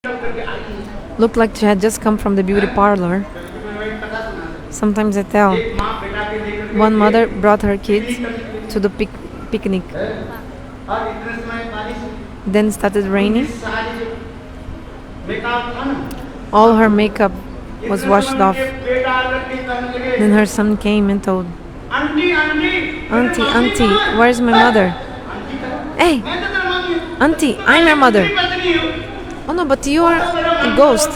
Looked like she had just come from the beauty parlor. Sometimes I tell. One mother brought her kids to the picnic. Then started raining. All her makeup was washed off. Then her son came and told, Auntie, where's my mother? Hey, Auntie, I'm your mother. Oh no, but you are a ghost.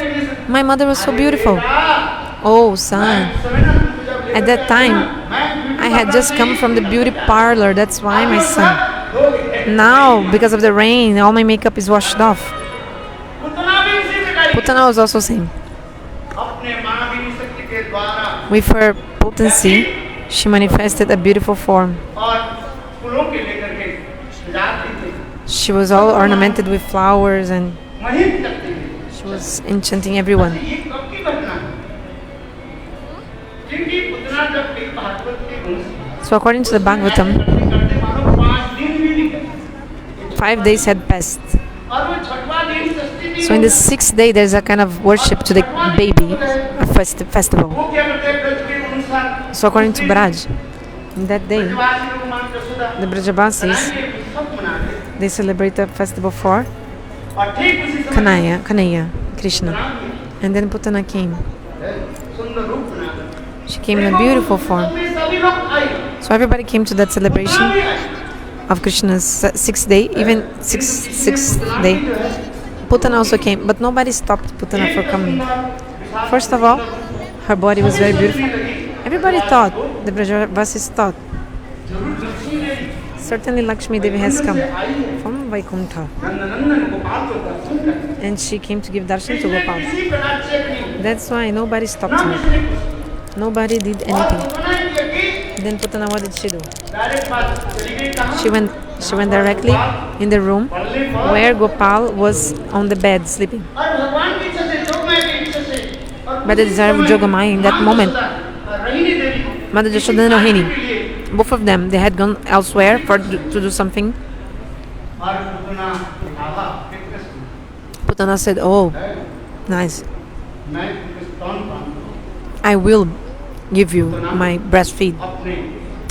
My mother was so beautiful. Oh, son. At that time, I had just come from the beauty parlor. That's why, my son. Now, because of the rain, all my makeup is washed off. Putana was also saying, with her potency, she manifested a beautiful form. She was all ornamented with flowers and she was enchanting everyone. So according to the Bhagavatam, 5 days had passed. So in the 6th day, there's a kind of worship to the baby, a festival. So according to Braj, in that day, the Brajabasis, they celebrate a festival for Kanaya, Krishna. And then Putana came. She came in a beautiful form. So everybody came to that celebration of Krishna's 6th day, even 6th day. Putana also came, but nobody stopped Putana for coming. First of all, her body was very beautiful. Everybody thought, the Brajavasis thought, certainly Lakshmi Devi has come from Vaikuntha. And she came to give darshan to Gopal. That's why nobody stopped her. Nobody did anything. Then Putana, what did she do? She went directly in the room where Gopal was on the bed sleeping. By the desire of Jogamaya in that moment, Mother Jashoda and Rohini, both of them, they had gone elsewhere to do something. Putana said, oh, nice. I will give you my breastfeed.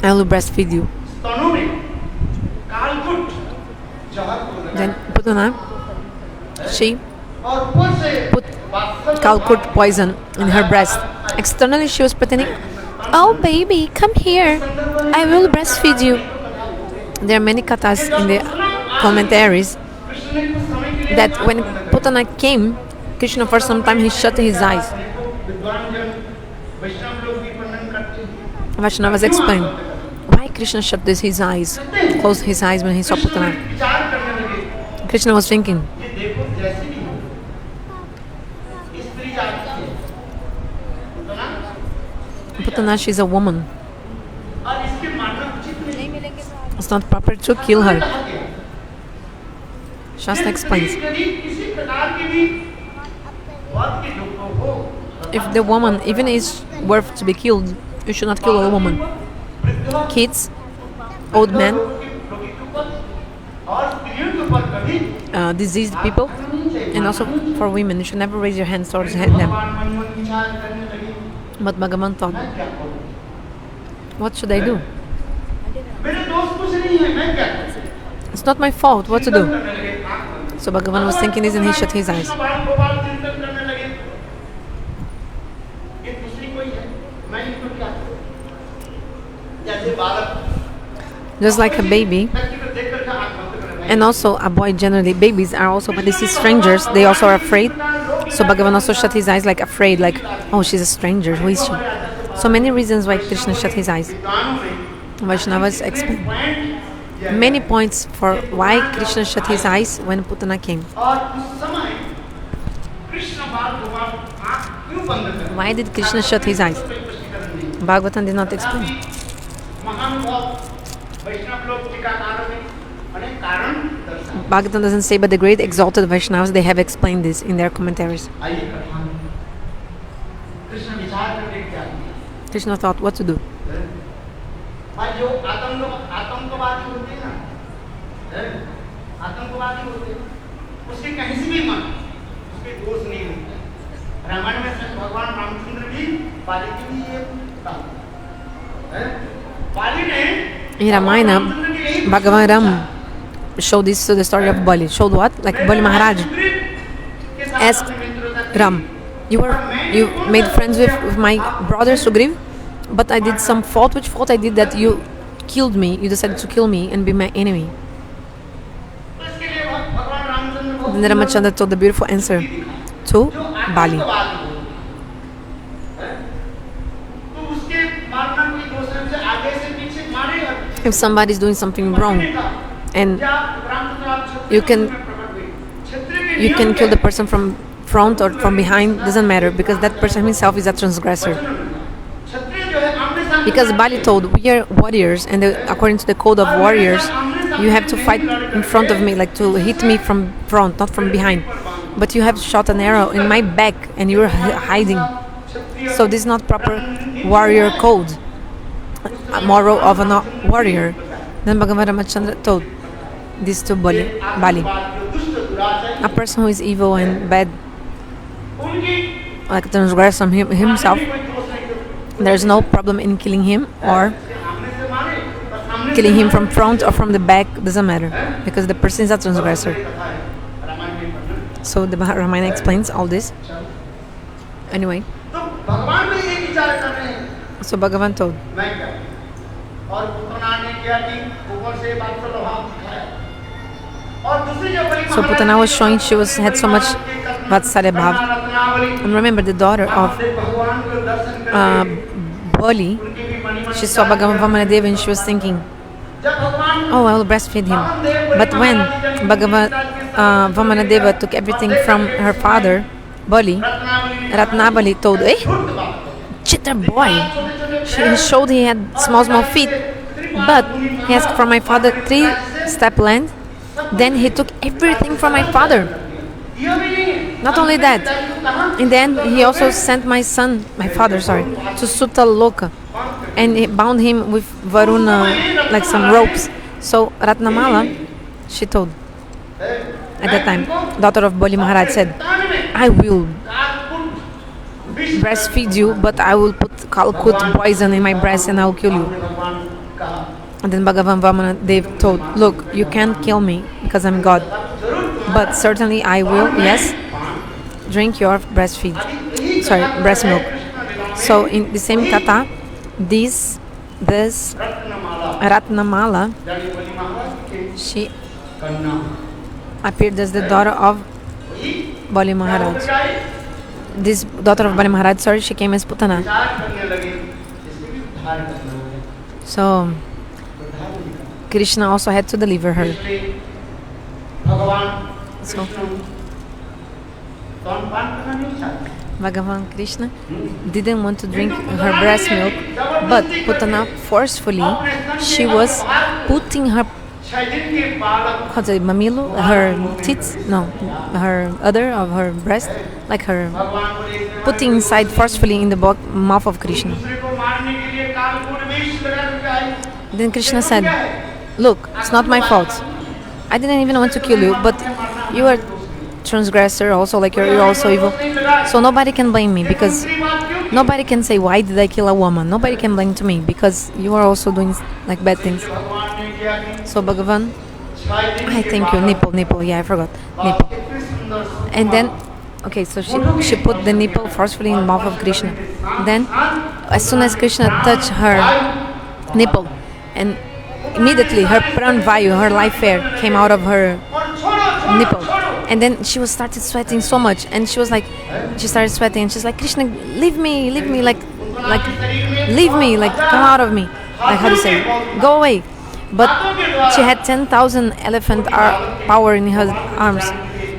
I will breastfeed you. Then Putana, she put Kalkut poison in her breast. Externally she was pretending, oh baby, come here. I will breastfeed you. There are many kathas in the commentaries that when Putana came, Krishna for some time he shut his eyes. Vaishnavas explained why Krishna shut his eyes, closed his eyes when he saw Putana. Krishna was thinking, Putana, she's a woman. It's not proper to kill her. Shastra explains, if the woman even is worth to be killed, you should not kill a woman. Kids, old men, diseased people, and also for women, you should never raise your hands towards them. But Bhagavan thought, what should I do? It's not my fault, what to do? So Bhagavan was thinking this and he shut his eyes. Just like a baby, and also a boy generally, babies are also, when they see strangers, they also are afraid. So Bhagavan also shut his eyes like afraid, like, oh, she's a stranger, who is she? So many reasons why Krishna shut his eyes. Vaishnavas explain many points for why Krishna shut his eyes when Putana came. Why did Krishna shut his eyes? Bhagavatam did not explain. Bhagavatam doesn't say, but the great exalted Vaishnavas, they have explained this in their commentaries. Krishna thought what to do. In Ramayana, Bhagavan showed this to the story of Bali. Showed what? Like Bali Maharaj asked Ram, you made friends with my brother Sugriv, but I did some fault. Which fault I did that you killed me? You decided to kill me and be my enemy. Then Ramachandra told the beautiful answer to Bali. If somebody is doing something wrong and you can kill the person from front or from behind, doesn't matter, because that person himself is a transgressor. Because Bali told, we are warriors, and according to the code of warriors, you have to fight in front of me, like to hit me from front, not from behind. But you have shot an arrow in my back and you are hiding. So this is not proper warrior code, a moral of a warrior. Then Bhagavan Ramachandra told this to Bali. A person who is evil and bad, like a transgressor himself, there's no problem in killing him or killing him from front or from the back, doesn't matter, because the person is a transgressor. So the Ramayana explains all this. Anyway, so Bhagavan told. So Putana was showing she had so much Vatsalya Bhav. And remember, the daughter of Bali, she saw Bhagavan Vamanadeva and she was thinking, oh, I will breastfeed him. But when Bhagavan Vamanadeva took everything from her father, Bali, Ratnabali told, cheater boy. He showed he had small feet, but he asked for my father 3-step land. Then he took everything from my father. Not only that, in the end he also sent my father, to Sutaloka, and he bound him with Varuna, like some ropes. So Ratnamala, she told at that time, daughter of Bali Maharaj, said, I will breastfeed you, but I will put Kalkut poison in my breast and I will kill you. And then Bhagavan Vamanadeva told, look, you can't kill me because I'm God, but certainly I will, yes, drink your breast milk. So in the same katha, this Ratnamala, she appeared as the daughter of Bali Maharaj. This daughter of Bali Maharaj, she came as Putana. So Krishna also had to deliver her. So Bhagavan Krishna didn't want to drink her breast milk, but Putana forcefully, she was putting her mamilo, her tits, her udder of her breast, like her putting inside forcefully in the mouth of Krishna. Then Krishna said, look, it's not my fault. I didn't even want to kill you, but you are transgressor also, like you're also evil. So nobody can blame me, because nobody can say, why did I kill a woman? Nobody can blame to me, because you are also doing like bad things. So Bhagavan, I thank you, nipple, yeah, I forgot, nipple. And then, okay, so she put the nipple forcefully in the mouth of Krishna. Then, as soon as Krishna touched her nipple, and immediately her pran vayu, her life air, came out of her nipple. And then she started sweating so much, and she started sweating, and she's like, Krishna, leave me, like, leave me, like, come out of me. Like, how do you say, go away. But she had 10,000 elephant power in her arms.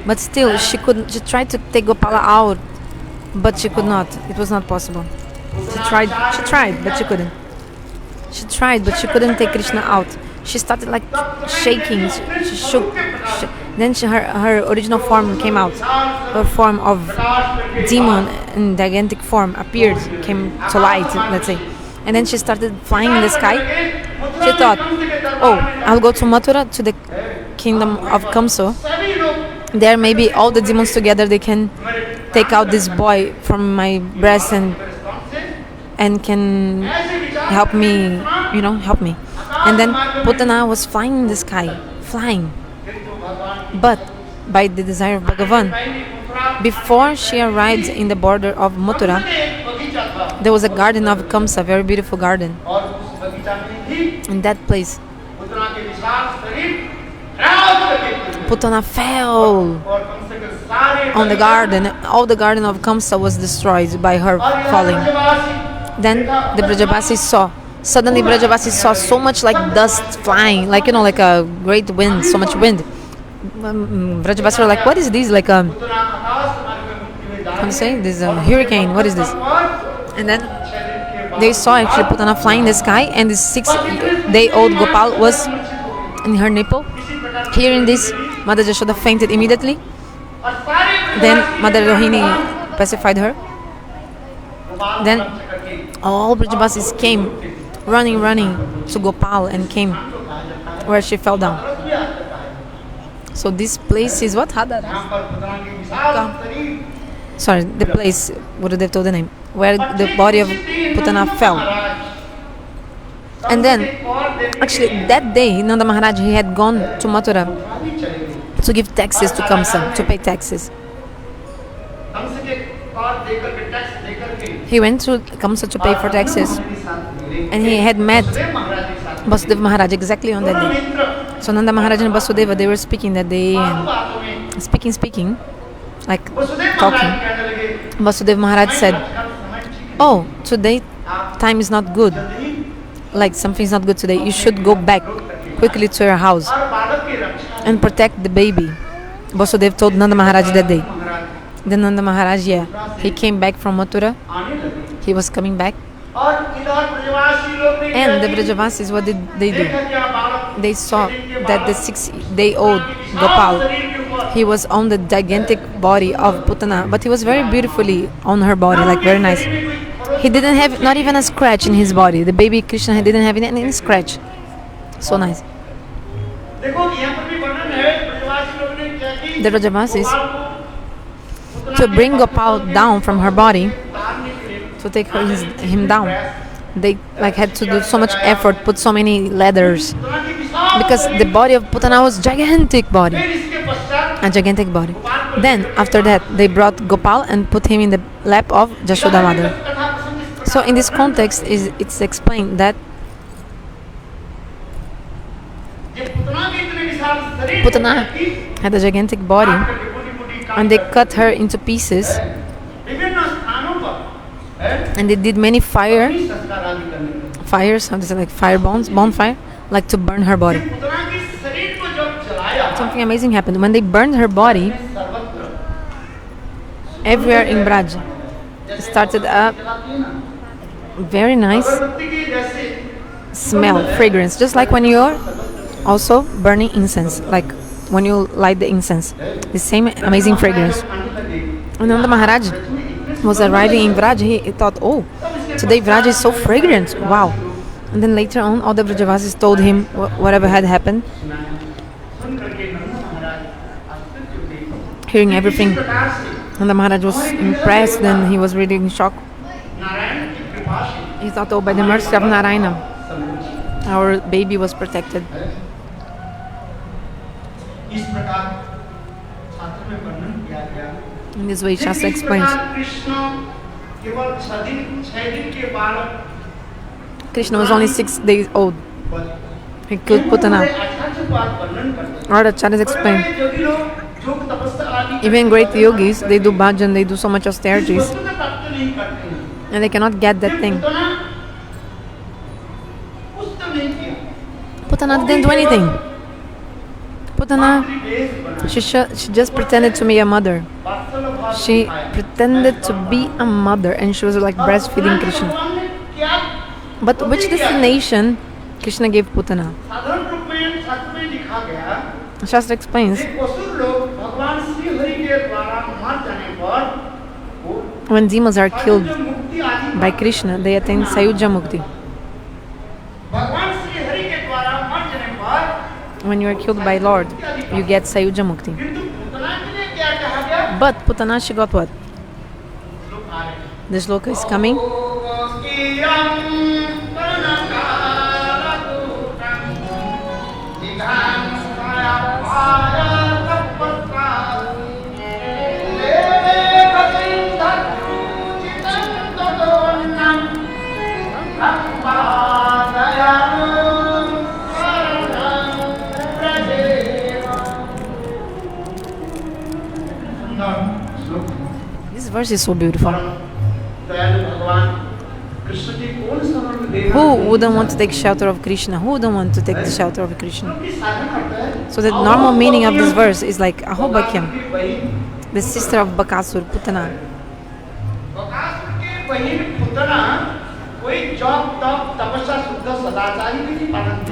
But still, she tried to take Gopala out, but she could not. It was not possible. She tried, but she couldn't. She tried, but she couldn't take Krishna out. She started like shaking. She shook. Then her original form came out. Her form of demon in gigantic form appeared, came to light, let's say. And then she started flying in the sky. She thought, oh, I'll go to Mathura, to the kingdom of Kamsa. There maybe all the demons together, they can take out this boy from my breast and and can help me, help me. And then Putana was flying in the sky, flying. But by the desire of Bhagavan, before she arrived in the border of Mathura, there was a garden of Kamsa, very beautiful garden. In that place, Putana fell on the garden. All the garden of Kamsa was destroyed by her falling. Then the Brajavasis saw. Suddenly Brajavasis saw so much like dust flying, like a great wind, so much wind. Brajavasis were like, what is this? Like how do you say? This hurricane, what is this? And then they saw actually Putana flying in the sky, and this 6-day-old Gopal was in her nipple. Hearing this, Mother Jashoda fainted immediately. Then Mother Rohini pacified her. Then all Brajavasis came running to Gopal and came where she fell down. So this place is what? Sorry, the place, what did they told the name? Where the body of Putana fell. And then, actually that day, Nanda Maharaj, he had gone to Mathura to give taxes to Kamsa, to pay taxes. He went to Kamsa to pay for taxes, and he had met Vasudeva Maharaj exactly on that day. So Nanda Maharaj and Vasudeva, they were speaking that day, and speaking, like talking. Vasudeva Maharaj said, oh, today time is not good, like something is not good today, you should go back quickly to your house and protect the baby. Vasudeva told Nanda Maharaj that day. Then Nanda Maharaj, he came back from Mathura. He was coming back. And the Brajavasis, what did they do? They saw that the 6-day-old Gopal, he was on the gigantic body of Putana, but he was very beautifully on her body, like very nice. He didn't have not even a scratch in his body. The baby Krishna didn't have any scratch. So nice. The Brajavasis, to bring Gopal down from her body, to take him down, they had to do so much effort, put so many ladders, because the body of Putana was a gigantic body. Then after that, they brought Gopal and put him in the lap of Jashoda mother. So in this context, it's explained that Putana had a gigantic body, and they cut her into pieces, and they did many fires, how to say, like bonfire, like to burn her body. Something amazing happened. When they burned her body, everywhere in Braj started a very nice smell, fragrance, just like when you're also burning incense, like when you light the incense, the same amazing fragrance. And Nanda Maharaj was arriving in Vraj, he thought, oh, today Vraj is so fragrant, wow. And then later on, all the Brajavasis told him whatever had happened. Hearing everything, Nanda Maharaj was impressed, and he was really in shock. He thought, oh, by the mercy of Narayana, our baby was protected. In this way, Shastra explains. Krishna was only 6 days old. He killed Putana. Or the Acharyas explain. Even great yogis, they do bhajan, they do so much austerities, and they cannot get that thing. Putana didn't do anything. Putana, she just pretended to be a mother. She pretended to be a mother, and she was like breastfeeding Krishna. But which destination Krishna gave Putana? Shastra explains. When demons are killed by Krishna, they attain Sayuja Mukti. When you are killed by Lord, you get Sayuja Mukti. But Putana, she got what? The shloka is coming. This verse is so beautiful. Who wouldn't want to take shelter of Krishna? Who wouldn't want to take the shelter of Krishna? So the normal meaning of this verse is like Ahobakyam, the sister of Bakasur, Putana.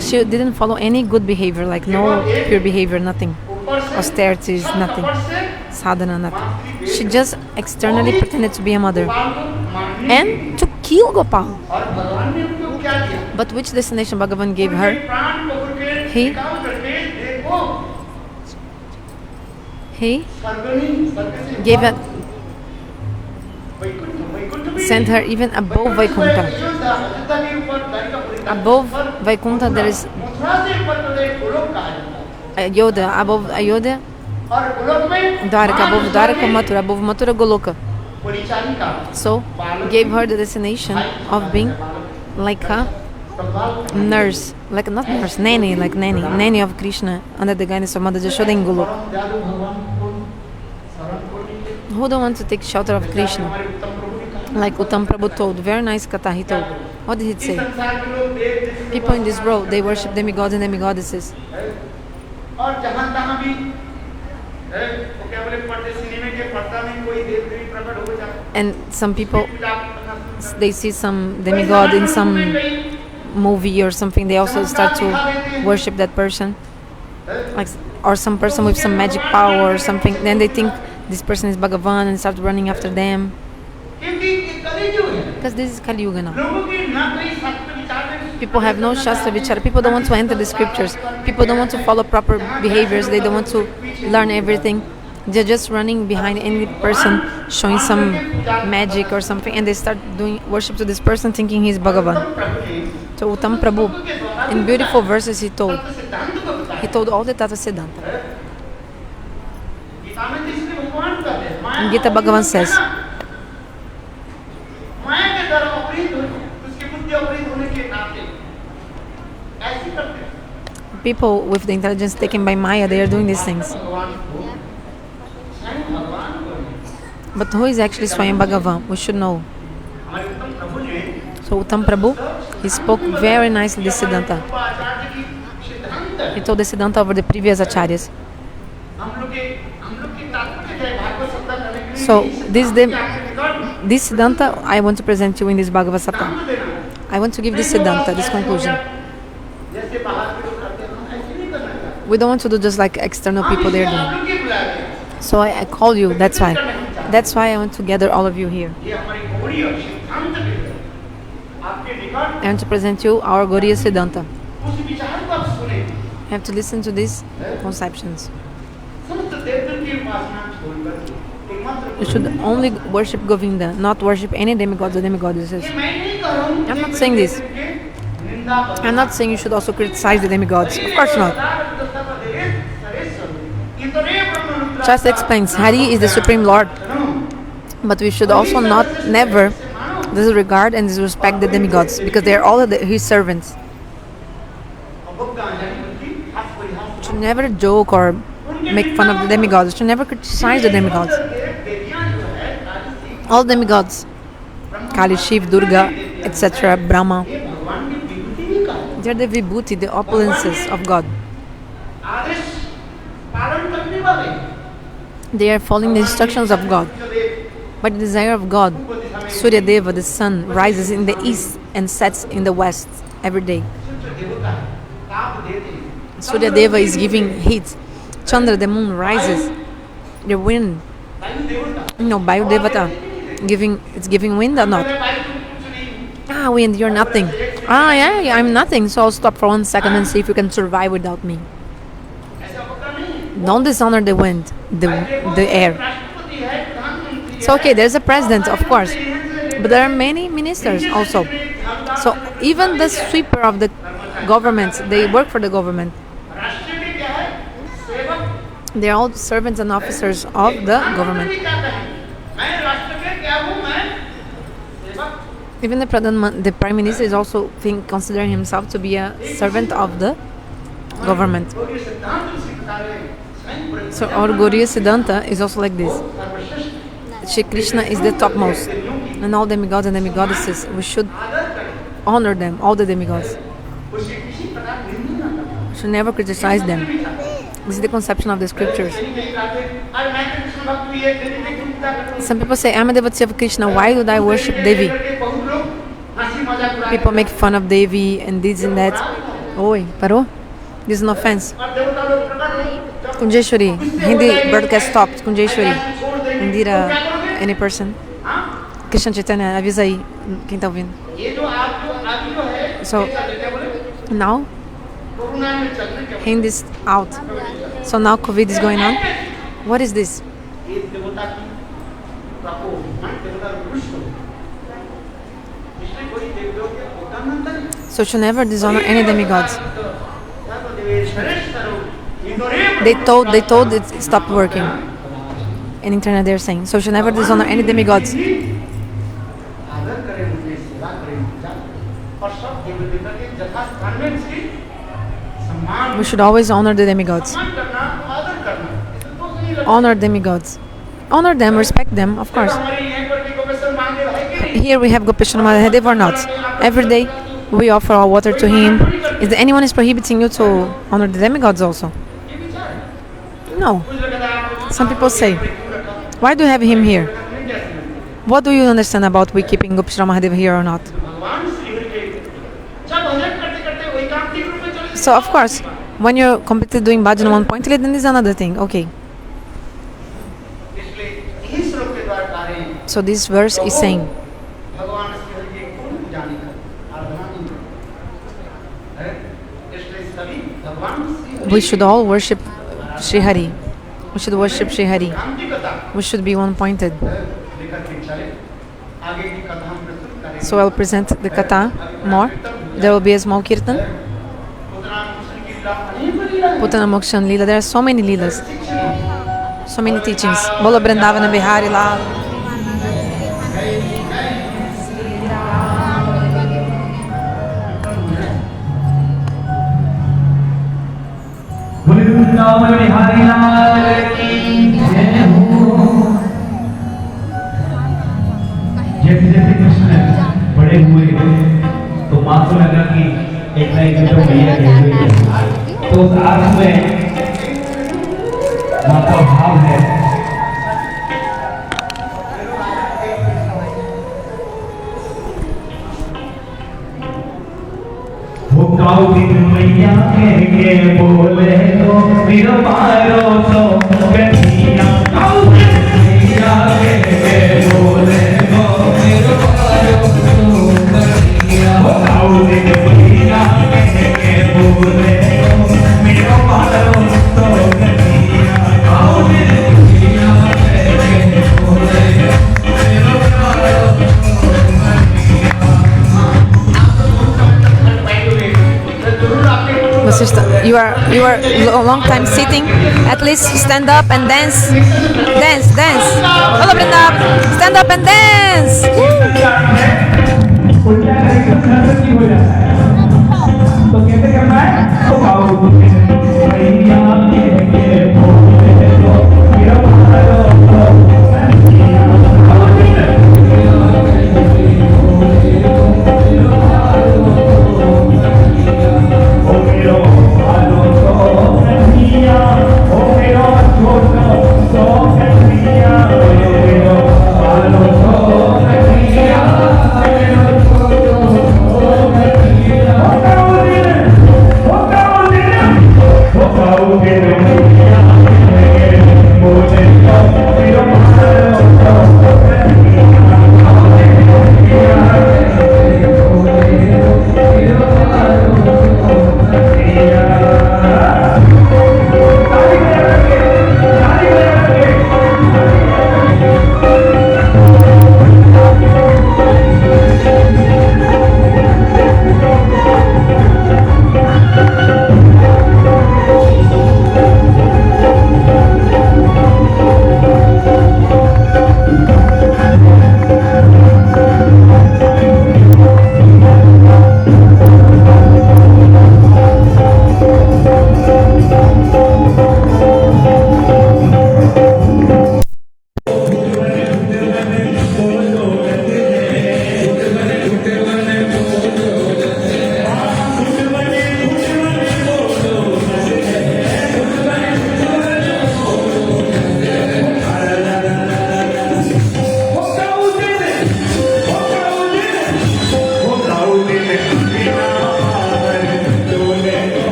She didn't follow any good behavior, like no pure behavior, nothing. Austerities, nothing. Sadhana, nothing. She just externally pretended to be a mother. And to kill Gopal. But which destination Bhagavan gave her? He gave her, sent her even above Vaikuntha. Above Vaikuntha there is Ayodhya, above Ayodhya, Dwarka, above Dwarka, Mathura, above Mathura, Goloka. So, gave her the destination of being like a nurse, like not nurse, nanny, like nanny of Krishna under the guidance of Mother Jashoda in Goloka. Who don't want to take shelter of Krishna? Like Uttam Prabhu told, very nice katha he told. What did he say? People in this world, they worship demigods and demigoddesses. And some people, they see some demigod in some movie or something, they also start to worship that person, like, or some person with some magic power or something. Then they think this person is Bhagavan and start running after them. Because this is Kali Yuga now. People have no Shastra Vichara. People don't want to enter the scriptures. People don't want to follow proper behaviors. They don't want to learn everything. They're just running behind any person showing some magic or something, and they start doing worship to this person thinking he's Bhagavan. So Uttam Prabhu, in beautiful verses he told all the Tattva Siddhanta. In Gita Bhagavan says, people with the intelligence taken by Maya, they are doing these things. But who is actually Swayam Bhagavan? We should know. So Uttam Prabhu, he spoke very nicely this Siddhanta. He told the Siddhanta over the previous Acharyas. So this Siddhanta I want to present you in this Bhagavad Saptaha. I want to give this Siddhanta, this conclusion. We don't want to do just like external people they're doing. So I call you, that's why. That's why I want to gather all of you here. I want to present you our Gauriya Siddhanta. You have to listen to these conceptions. You should only worship Govinda, not worship any demigods or demigoddesses. I'm not saying this. I'm not saying you should also criticize the demigods. Of course not. Shastra explains, Hari is the Supreme Lord. But we should also never disregard and disrespect the demigods, because they are all his servants. We should never joke or make fun of the demigods. We should never criticize the demigods. All demigods, Kali, Shiv, Durga, etc., Brahma, they are the vibhuti, the opulences of God. They are following the instructions of God. By the desire of God, Surya Deva, the sun, rises in the east and sets in the west every day. Surya Deva is giving heat. Chandra, the moon, rises. The wind, Vayu Devata, it's giving wind or not? Wind, you're nothing. Yeah, I'm nothing, so I'll stop for 1 second and see if you can survive without me. Don't dishonor the wind, the air. So okay, there's a president, of course. But there are many ministers also. So even the sweeper of the government, they work for the government. They are all servants and officers of the government. Even the prime minister is also considering himself to be a servant of the government. So our Gauriya Siddhanta is also like this. Shri Krishna is the topmost, and all demigods and demigoddesses, we should honor them, all the demigods. We should never criticize them. This is the conception of the scriptures. Some people say, I'm a devotee of Krishna, why would I worship Devi? People make fun of Devi and this and that. Oi, parou? This is an offense. Kunjeshwari, Hindi broadcast stopped. Kunjeshwari, Indira, any person? Krishna Chaitanya, avisa aí quem tá ouvindo. So, now, Hindi is out. So now COVID is going on. What is this? So should never dishonor any demigods. They told it stopped working. In internet they're saying, so should never dishonor any demigods. We should always honor the demigods. Honor demigods. Honor them, respect them, of course. Here we have Gopeshwara Mahadeva or not. Every day we offer our water to him. Is there anyone is prohibiting you to honor the demigods also? No. Some people say, why do you have him here? What do you understand about we keeping Gopeshwara Mahadeva here or not? So of course, when you're completely doing bhajan one point, then is another thing. Okay. So this verse is saying, we should all worship Sri Hari. We should worship Sri Hari. We should be one-pointed. So I'll present the katha more. There will be a small kirtan. Putana-mokshana-lila. There are so many lilas. So many teachings. Bolo Vrindavana Bihari La. जैसे जैसे कृष्ण बड़े हुए तो माँ को लगा कि एक ना एक तो भैया गए तो उस अर्थ में माँ का भाव है वो काऊ दिन मैया के बोले तो मेरा मारो तो कन्हैया काऊ दिन मैया के बोले तो मेरा मारो तो कन्हैया वो काऊ दिन मैया के बोले तो मेरा मारो तो कन्हैया काऊ दिन मैया के बोले मेरा मारो Vasishta, you are a long time sitting. At least stand up and dance. Dance. Hello, Vrinda. Stand up and dance.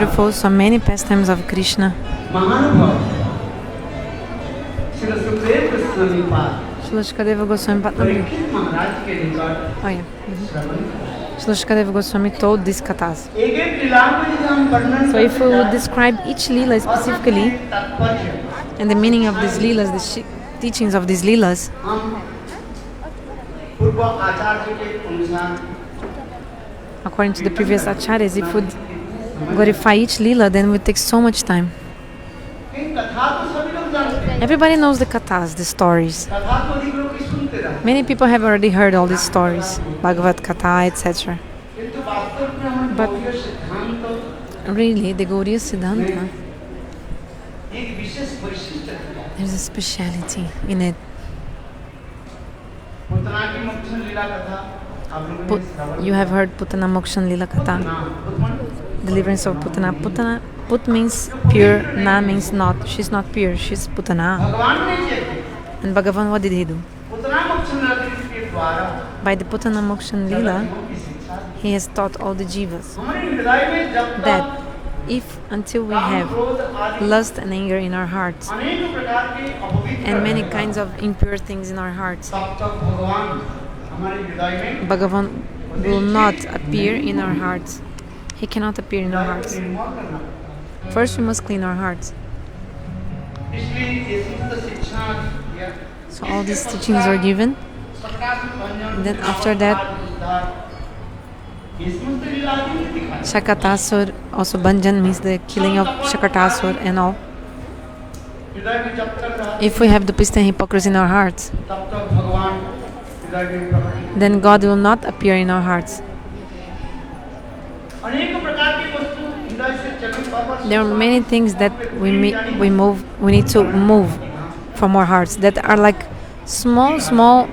beautiful, so many pastimes of Krishna. Srila Shukadeva Goswami Patnam. Oh yeah. Srila Shukadeva Goswami told these kathas. So if we would describe each lila specifically and the meaning of these lilas, the teachings of these lilas, according to the previous acharyas, if we would glorify each lila, then it would take so much time. Everybody knows the kathas, the stories. Many people have already heard all these stories, Bhagavat katha, etc. But really, the Gauriya Siddhanta, there's a speciality in it. You have heard Putana-mokshana-lila katha, Deliverance of Putana. Putana, Put means pure, Na means not. She's not pure, she's Putana. And Bhagavan, what did he do? By the Putana-mokshana-lila, he has taught all the jivas that if until we have lust and anger in our hearts and many kinds of impure things in our hearts, Bhagavan will not appear in our hearts. He cannot appear in our hearts. First we must clean our hearts. So all these teachings are given. And then after that, Shakatasur, also Bhanjan means the killing of Shakatasur and all. If we have duplicity and hypocrisy in our hearts, then God will not appear in our hearts. There are many things that we need to move from our hearts that are like small,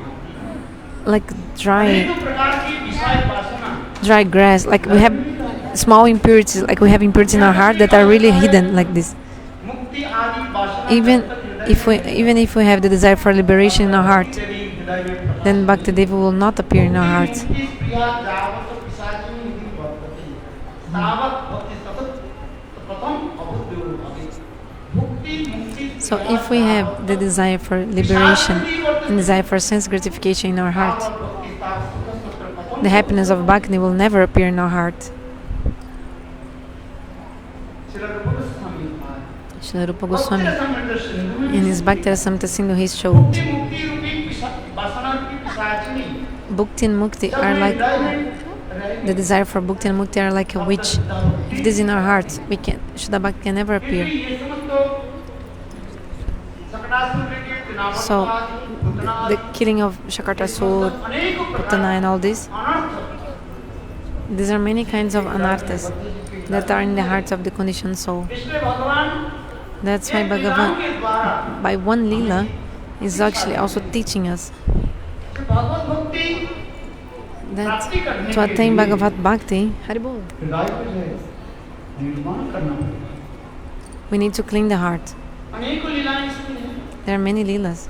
like dry grass. Like we have small impurities, like we have impurities in our heart that are really hidden like this. Even if we have the desire for liberation in our heart, then Bhaktideva will not appear in our hearts. So if we have the desire for liberation and desire for sense gratification in our heart, the happiness of Bhakti will never appear in our heart. Srila Rupa Goswami, in his Bhakti Rasamrita Sindhu, he showed Bhukti and Mukti are like, the desire for Bhukti and Mukti are like a witch. If this is in our hearts, Shuddha Bhakti can never appear. So, the killing of Shakatasur, Putana and all this, these are many kinds of anarthas that are in the hearts of the conditioned soul. That's why Bhagavan, by one lila, is actually also teaching us that to attain Bhagavat Bhakti, hari-bhava, we need to clean the heart. There are many lilas.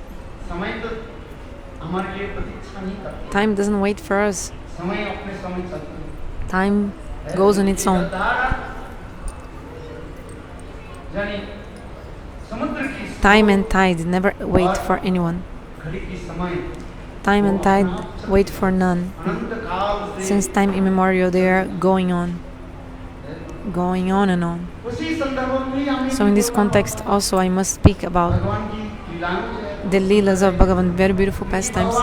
Time doesn't wait for us. Time goes on its own. Time and tide never wait for anyone. Time and tide wait for none. Since time immemorial, they are going on and on. So in this context also I must speak about the Leelas of Bhagavan, very beautiful pastimes,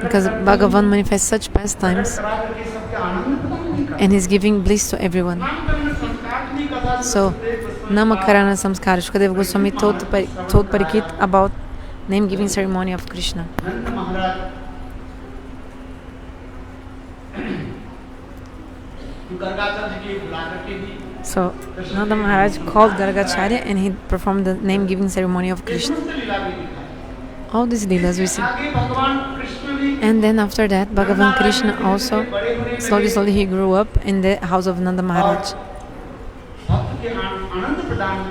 because Bhagavan manifests such pastimes and he's giving bliss to everyone. So Namakarana Samskara, Shukadeva Goswami told Parikit about name-giving ceremony of Krishna. So Nanda Maharaj called Gargacharya and he performed the name-giving ceremony of Krishna. All these leelas we see. And then after that, Bhagavan Krishna also, slowly he grew up in the house of Nanda Maharaj.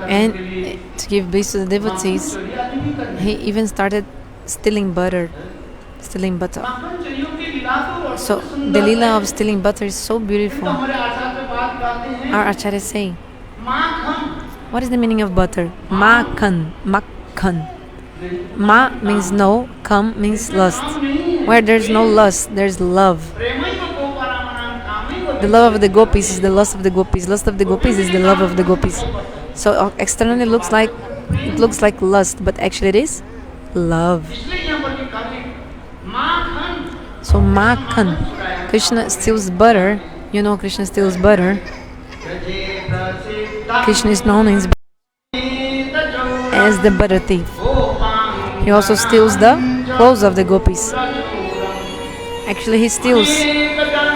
And to give bliss to the devotees, he even started stealing butter. So the Lila of stealing butter is so beautiful. our acharyas say, what is the meaning of butter? Makhan. Ma means no, kam means lust. Where there's no lust, there's love. The love of the gopis is the lust of the gopis. Lust of the gopis is the love of the gopis. So externally it looks like lust, but actually it is love. So Makhan, Krishna steals butter. You know Krishna steals butter. Krishna is known as the butter thief. He also steals the clothes of the gopis. Actually, he steals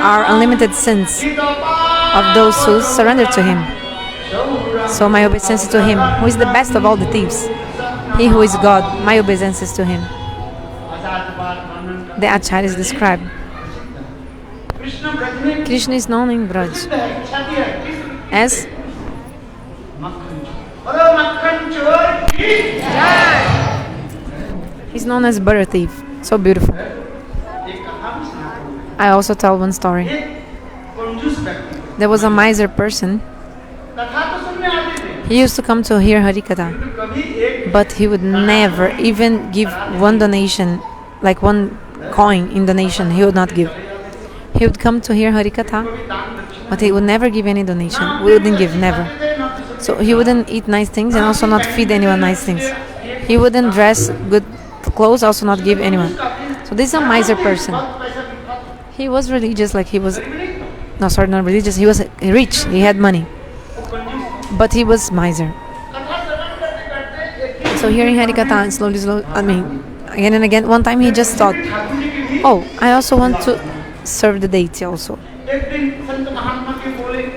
our unlimited sins of those who surrender to him. So my obeisance to him, who is the best of all the thieves. He who is God, my obeisance is to him. The acharyas describe. Krishna is known in Braj as he's known as butter thief. So beautiful. I also tell one story. There was a miser person. He used to come to hear hari-katha, but he would never even give one donation, like one coin in donation. He would not give. He would come to hear hari-katha, but he would never give any donation. We wouldn't give, never. So he wouldn't eat nice things and also not feed anyone nice things. He wouldn't dress good clothes, also not give anyone. So this is a miser person. He was religious, like he was, no, sorry, not religious. He was rich. He had money, but he was miser. So hearing hari-katha and slowly, again and again. One time he just thought, oh, I also want to serve the deity also.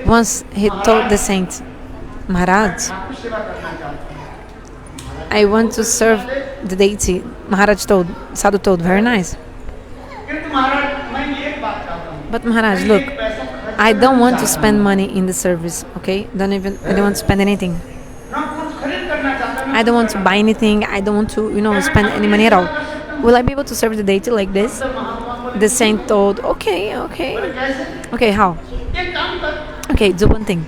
Once he told the saint, Maharaj, I want to serve the deity. Maharaj told, Sadhu told, very nice. But Maharaj, look, I don't want to spend money in the service, okay? I don't want to spend anything. I don't want to buy anything. I don't want to, spend any money at all. Will I be able to serve the deity like this? The saint told, okay, how? Okay, do one thing.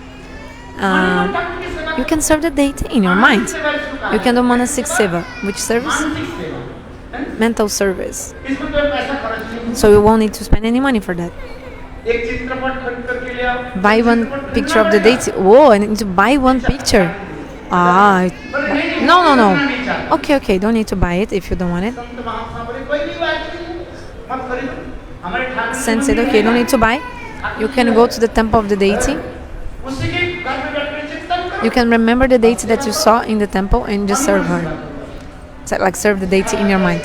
You can serve the deity in your mind. You can do manasik seva. Which service? Mental service. So you won't need to spend any money for that. Buy one picture of the deity. Whoa, I need to buy one picture. No. Okay, don't need to buy it if you don't want it. Saint said, okay, don't need to buy. You can go to the temple of the deity. You can remember the deity that you saw in the temple and just serve her. So, like serve the deity in your mind.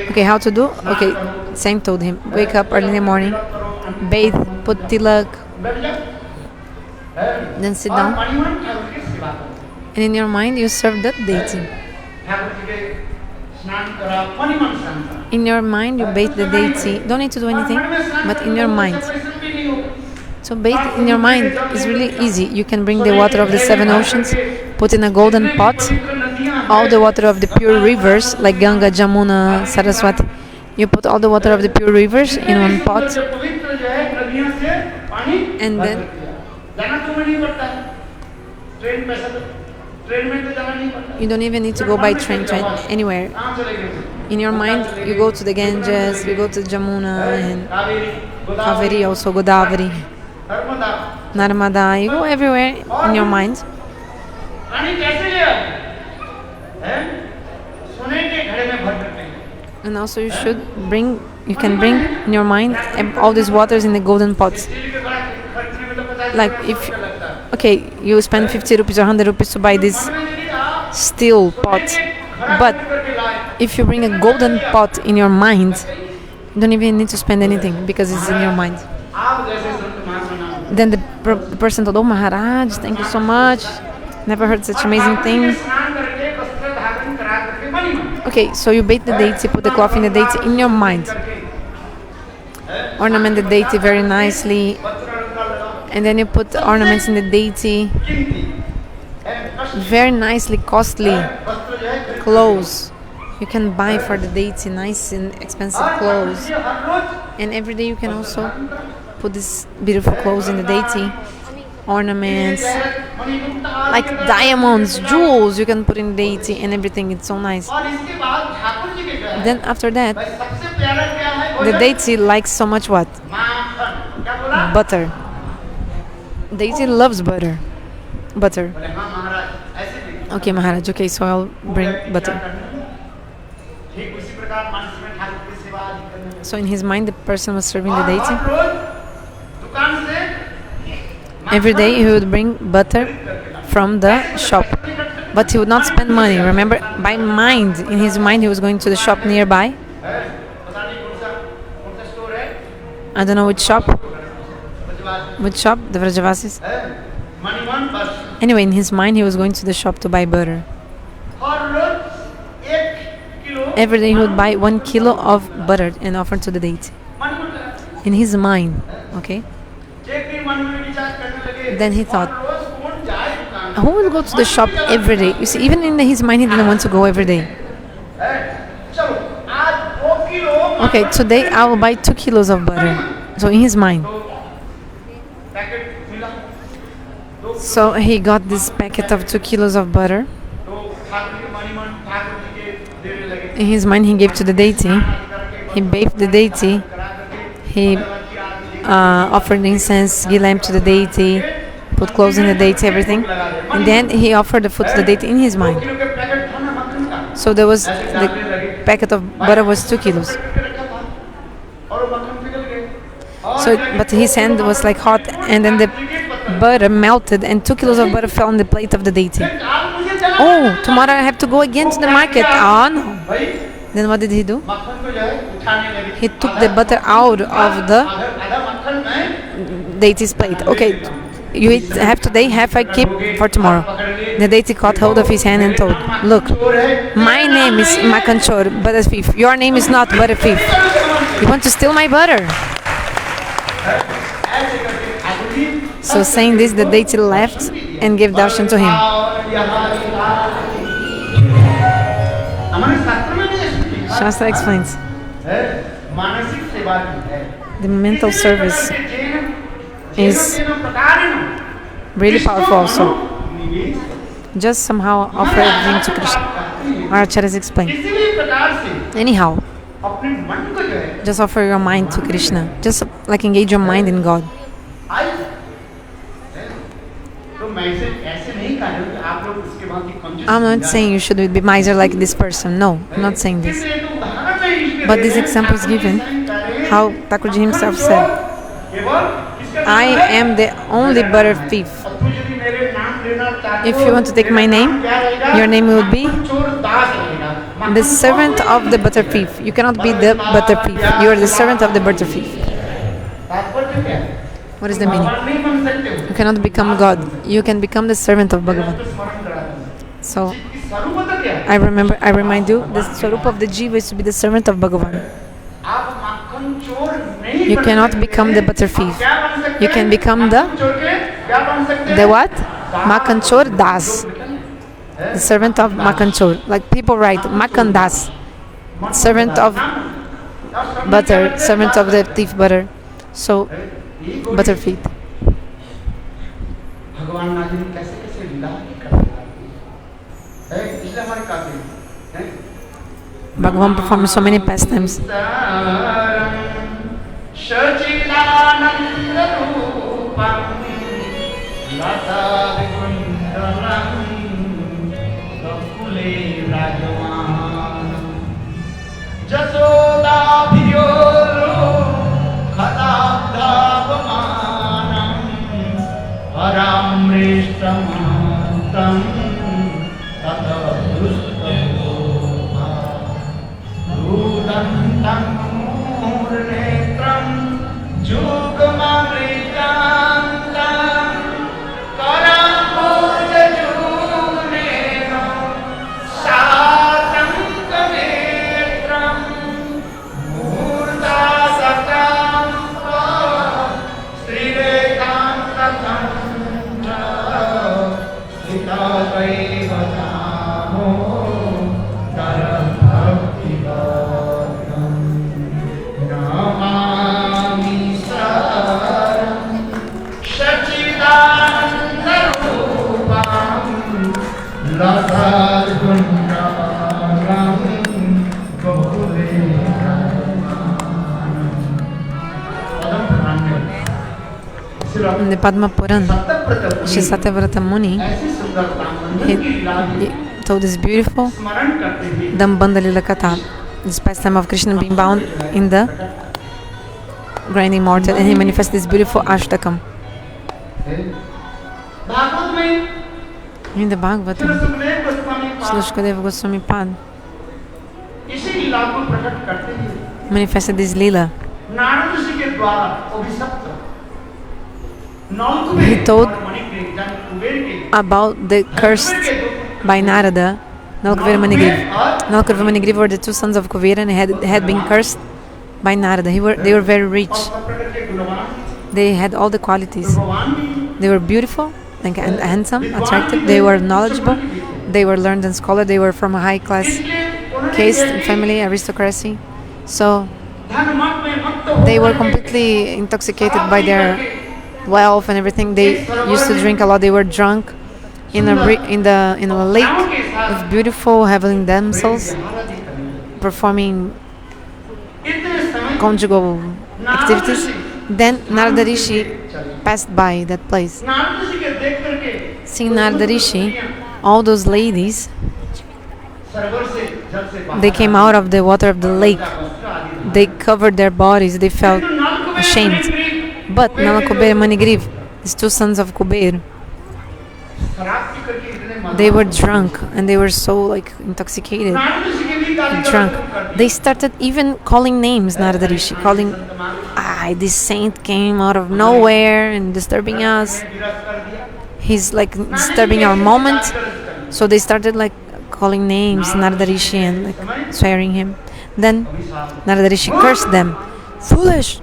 Okay, how to do? Okay, Saint told him, wake up early in the morning, bathe, put tilak, then sit down, and in your mind you serve that deity. In your mind you bathe the deity. Don't need to do anything, but in your mind. So bathe in your mind is really easy. You can bring the water of the 7 oceans, put in a golden pot, all the water of the pure rivers like Ganga, Jamuna, Saraswati. You put all the water of the pure rivers in one pot, and then you don't even need to go by train anywhere. In your mind, you go to the Ganges, you go to Jamuna and Kaveri, also Godavari, Narmada. You go everywhere in your mind. And also you can bring in your mind all these waters in the golden pots. Like okay, you spend 50 rupees or 100 rupees to buy this steel pot. But if you bring a golden pot in your mind, you don't even need to spend anything because it's in your mind. Then the person told, oh Maharaj, thank you so much. Never heard such amazing thing. Okay, so you bathe the deity, put the cloth in the deity in your mind. Ornament the deity very nicely. And then you put ornaments in the deity. Very nicely, costly clothes. You can buy for the deity nice and expensive clothes. And every day you can also put these beautiful clothes in the deity, ornaments, like diamonds, jewels you can put in the deity and everything. It's so nice. Then after that, the deity likes so much what? Butter. Deity loves butter. Butter. Okay, Maharaj. Okay, so I'll bring butter. So in his mind, the person was serving the deity. Every day he would bring butter from the shop, but he would not spend money. Remember, by mind, in his mind, he was going to the shop nearby. I don't know which shop. Which shop? The Vrajavasis. Anyway, in his mind, he was going to the shop to buy butter. Every day he would buy 1 kilo of butter and offer to the deity. In his mind, okay? Then he thought, who will go to the shop every day? You see, even in his mind, he didn't want to go every day. Okay, today I will buy 2 kilos of butter. So in his mind. So he got this packet of 2 kilos of butter. In his mind, he gave to the deity. He bathed the deity. He offered incense, ghee lamp to the deity, put clothes in the deity, everything. And then he offered the food to the deity in his mind. So there was the packet of butter was 2 kilos. So, but his hand was like hot, and then the butter melted, and 2 kilos of butter fell on the plate of the deity. Oh, tomorrow I have to go again to the market. Oh no. Then what did he do? He took the butter out of the deity's plate. Okay, you eat half today, half I keep for tomorrow. The deity caught hold of his hand and told, look, my name is Makhanchor, butter thief. Your name is not butter thief. You want to steal my butter? So saying this, the deity left and gave darshan to him. Shastra explains. The mental service is really powerful also. Just somehow offer everything to Krishna. Our acharyas explain. Anyhow, just offer your mind to Krishna. Just like engage your mind in God. I'm not saying you should be miser like this person. No, I'm not saying this. But this example is given how Thakurji himself said, I am the only butter thief. If you want to take my name, your name will be the servant of the butter thief. You cannot be the butter thief. You are the servant of the butter thief. What is the meaning? You cannot become God. You can become the servant of Bhagavat. So, I remind you, the Swarup of the Jiva is to be the servant of Bhagavan. You cannot become the butter thief. You can become the what? Makhanchor Das. The servant of Makhanchor. Like people write, Makhan Das. Servant of butter, servant of the thief butter. So, butter thief. Bhagavan performed so many pastimes. Padma Puran, Shri Satyavrata Muni, he told this beautiful Dambandalila Katha, this pastime of Krishna being bound in the grinding mortar, and he manifested this beautiful Ashtakam. In the Bhagavatam, Srila Shukadeva Goswami Pad manifested this Lila. He told about the cursed by Narada, Nalakuvera and Mahigriva. Nalakuvera and Mahigriva were the two sons of Kuvera and had been cursed by Narada. They were very rich. They had all the qualities. They were beautiful, and handsome, attractive. They were knowledgeable. They were learned and scholar. They were from a high class caste, family, aristocracy. So they were completely intoxicated by their wealth and everything. They used to drink a lot. They were drunk in a lake with beautiful heavenly damsels performing conjugal activities. Then Narada Rishi passed by that place. Seeing Narada Rishi, all those ladies, they came out of the water of the lake. They covered their bodies. They felt ashamed. But Nalakuvera and Mahigriva, these two sons of Kuber, they were drunk and they were so intoxicated, drunk. They started even calling names, Narada Rishi, calling, this saint came out of nowhere and disturbing us. He's disturbing our moment. So they started calling names, Narada Rishi, and swearing him. Then Narada Rishi cursed them. Foolish!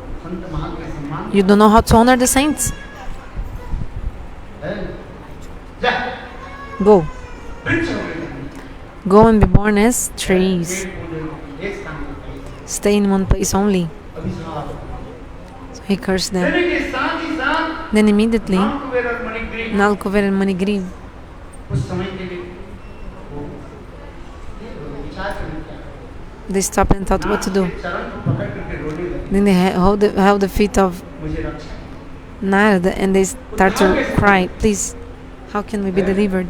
You don't know how to honor the saints. Go. Go and be born as trees. Stay in one place only. So he cursed them. Then immediately, Nalakuvera and Mahigriva, they stopped and thought what to do. Then they held the feet of Narada and they start to cry, please, how can we be delivered?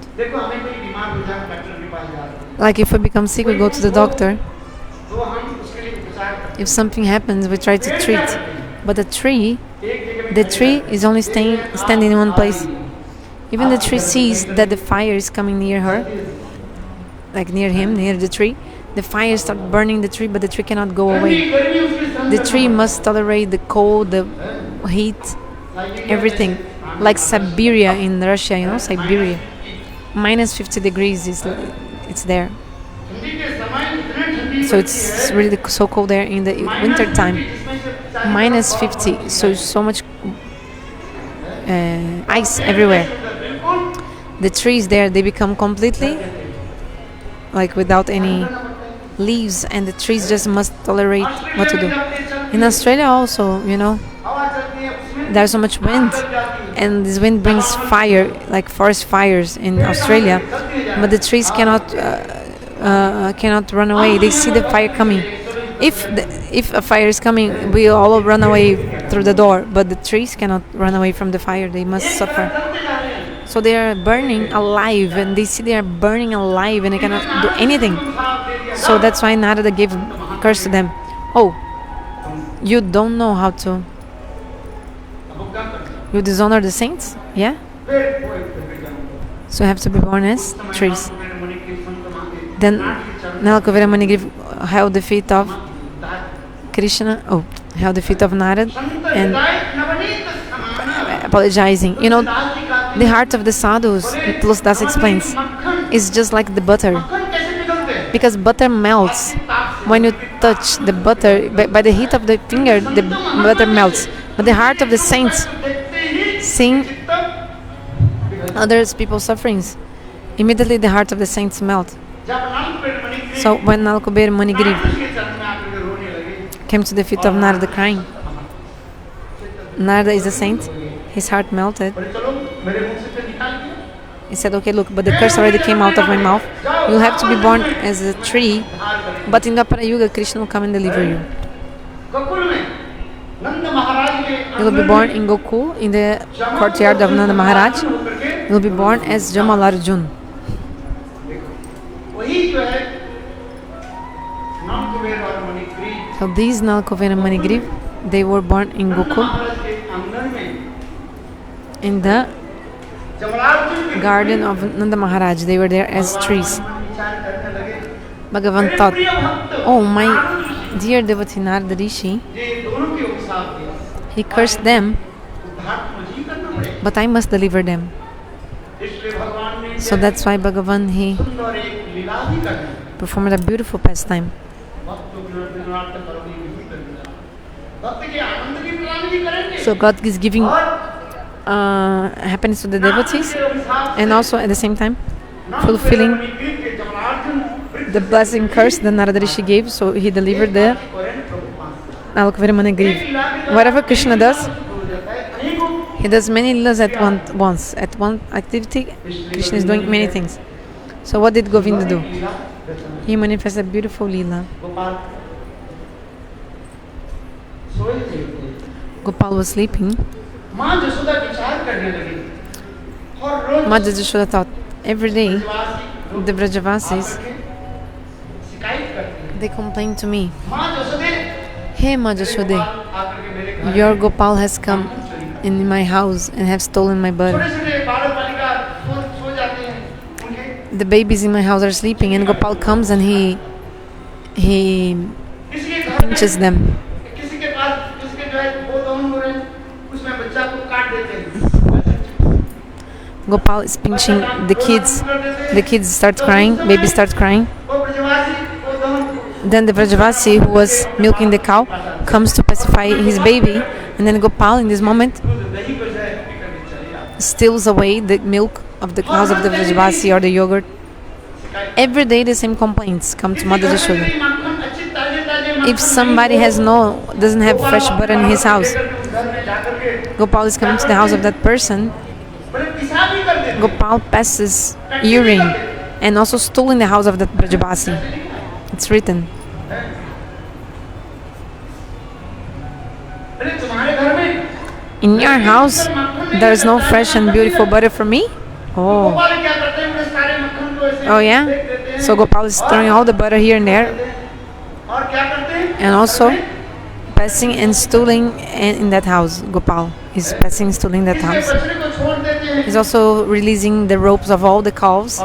Like if we become sick, we go to the doctor. If something happens, we try to treat. But the tree is only standing in one place. Even the tree sees that the fire is coming near her, near him, near the tree. The fire starts burning the tree, but the tree cannot go away. The tree must tolerate the cold, the heat, everything. Like Siberia in Russia, Siberia. Minus 50 degrees it's there. So it's really so cold there in the winter time. Minus 50, so much ice everywhere. The trees there, they become completely without any leaves, and the trees just must tolerate what to do. In Australia also, there's so much wind, and this wind brings fire, like forest fires in Australia, but the trees cannot run away. They see the fire coming. If a fire is coming, we all run away through the door, but the trees cannot run away from the fire. They must suffer. So they are burning alive, and they see they are burning alive, and they cannot do anything. So that's why Narada gave curse to them. Oh, you don't know how to. You dishonor the saints? Yeah? So you have to be born as trees. Then Nalakuvera and Mahigriva held the feet of Krishna. Held the feet of Narada and apologizing. The heart of the sadhus, Tulsi Das explains, is just like the butter. Because butter melts. When you touch the butter, by the heat of the finger, the butter melts. But the heart of the saints, seeing others people's sufferings, immediately the heart of the saints melt. So when Nalakuvera and Mahigriva came to the feet of Narada crying, Narada is a saint, his heart melted. He said, okay, look, but the curse already came out of my mouth. You'll have to be born as a tree, but in the Para Yuga, Krishna will come and deliver you. He will be born in Gokul, in the courtyard of Nanda Maharaj. He will be born as Jamal Arjun. So these Nalakuvera and Mahigriva, they were born in Gokul, in the garden of Nanda Maharaj. They were there as trees. Bhagavan thought, oh, my dear devotee Narada Rishi, he cursed them, but I must deliver them. So that's why Bhagavan, he performed a beautiful pastime. So God is giving happiness to the devotees, and also at the same time fulfilling the blessing curse that Narada Rishi gave. So he delivered the Nalakuvera Mahigriva. Whatever Krishna does, he does many lilas at once. At one activity, Krishna is doing many things. So what did Govinda do? He manifested a beautiful lila. Gopal was sleeping. Mother Jashoda thought, every day the Vrajavasis, they complain to me, hey Ma Jashoda, your Gopal has come in my house and have stolen my butter. The babies in my house are sleeping, and Gopal comes and he pinches them. Gopal is pinching the kids. The kids start crying, baby starts crying. Then the Vrajavasi, who was milking the cow, comes to pacify his baby, and then Gopal in this moment steals away the milk of the cows of the Vrajavasi or the yogurt. Every day the same complaints come to Mother Jashoda. If somebody doesn't have fresh butter in his house, Gopal is coming to the house of that person. Gopal passes urine and also stole in the house of that Vrajavasi. It's written. In your house, there is no fresh and beautiful butter for me? Oh yeah? So Gopal is throwing all the butter here and there, and also passing and stealing in that house. Gopal is passing and stealing that house. He's also releasing the ropes of all the cows,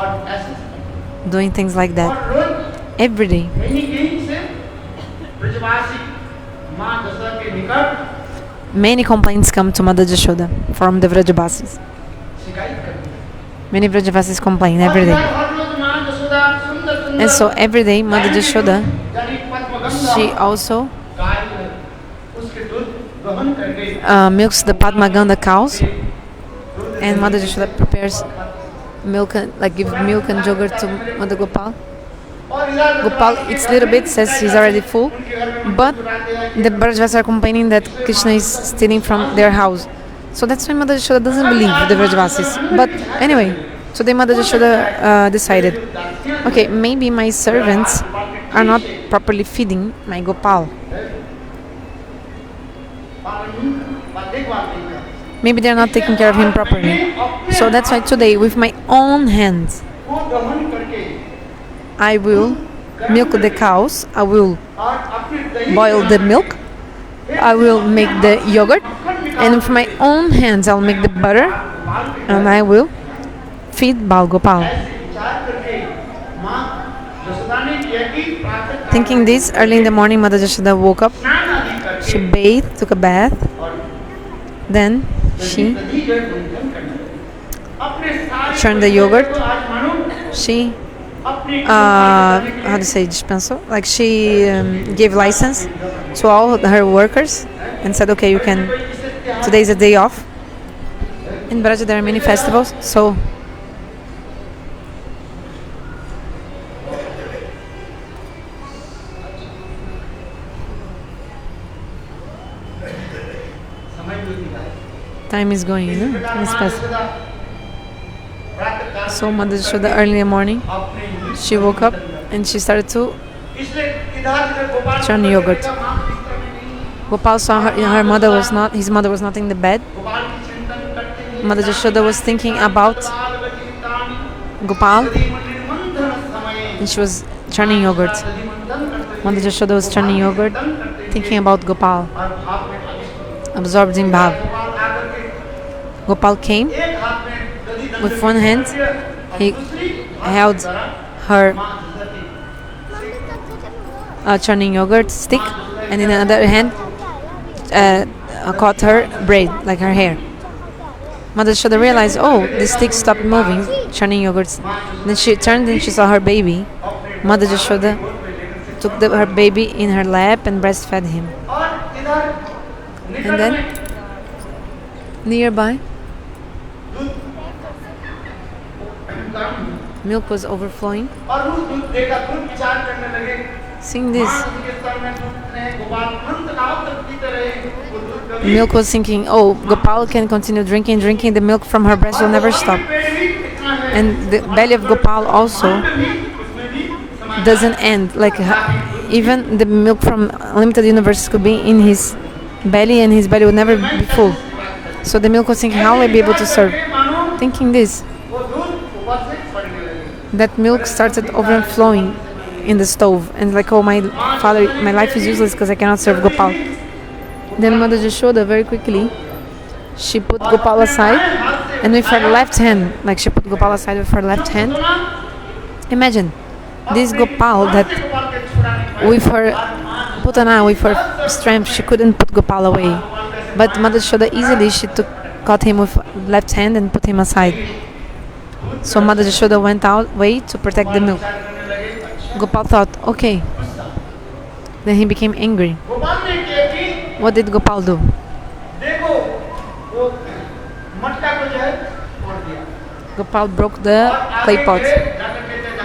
doing things like that every day. Many complaints come to Mother Jashoda from the Vrajavasis. Many Vrajavasis complain every day. And so every day Mother Jashoda, she also milks the Padmaganda cows, and Mother Jashoda prepares milk, give milk and yogurt to Mother Gopal. Gopal eats a little bit, says he's already full, but the Vrajavasis are complaining that Krishna is stealing from their house. So that's why Mother Jashoda doesn't believe the Vrajavasis. But anyway, so the Mother Jashoda decided, okay, maybe my servants are not properly feeding my Gopal. Maybe they're not taking care of him properly. So that's why today, with my own hands, I will milk the cows, I will boil the milk, I will make the yogurt, and with my own hands I'll make the butter, and I will feed Bal Gopal. Thinking this, early in the morning Mother Jashoda woke up, she bathed, took a bath, then she churned the yogurt, she dispensal, she gave license to all her workers and said, okay, you can, today is a day off. In Braja there are many festivals, so time is going, time is passing. So Mother Jashoda early in the morning, she woke up and she started to churn yogurt. Gopal saw her mother was not, his mother was not in the bed. Mother Jashoda was thinking about Gopal, and she was churning yogurt. Mother Jashoda was churning yogurt, thinking about Gopal, absorbed in bhav. Gopal came with one hand, he held her churning yogurt stick, and in another hand caught her braid, like her hair. Mother Jashoda realized, oh, the stick stopped moving, churning yogurts. Then she turned and she saw her baby. Mother Jashoda took her baby in her lap and breastfed him. And then, nearby, milk was overflowing. Seeing this, milk was thinking, oh, Gopal can continue drinking, the milk from her breast will never stop. And the belly of Gopal also doesn't end. Like even the milk from unlimited universe could be in his belly, and his belly would never be full. So the milk was thinking, how will I be able to serve? Thinking this, that milk started overflowing in the stove, and like, oh, my father, my life is useless because I cannot serve Gopal. Then Mother Jashoda very quickly, she put Gopal aside, and with her left hand, like she put Gopal aside with her left hand. Imagine this Gopal that with her Putana, with her strength, she couldn't put Gopal away. But Mother Jashoda easily, she caught him with left hand and put him aside. So Mother Jashoda went away to protect the milk. Gopal thought, okay. Then he became angry. What did Gopal do? Gopal broke the clay pot.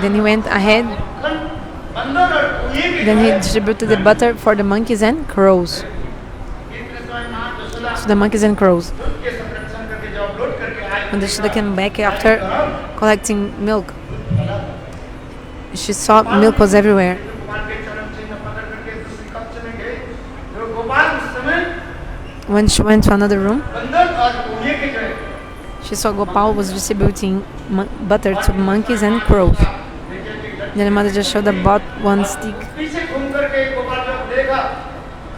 Then he went ahead. Then he distributed the butter for the monkeys and crows. So the monkeys and crows. When Jashoda came back after collecting milk, she saw milk was everywhere. When she went to another room, she saw Gopal was distributing butter to monkeys and crows. Then Mother Jashoda bought one stick.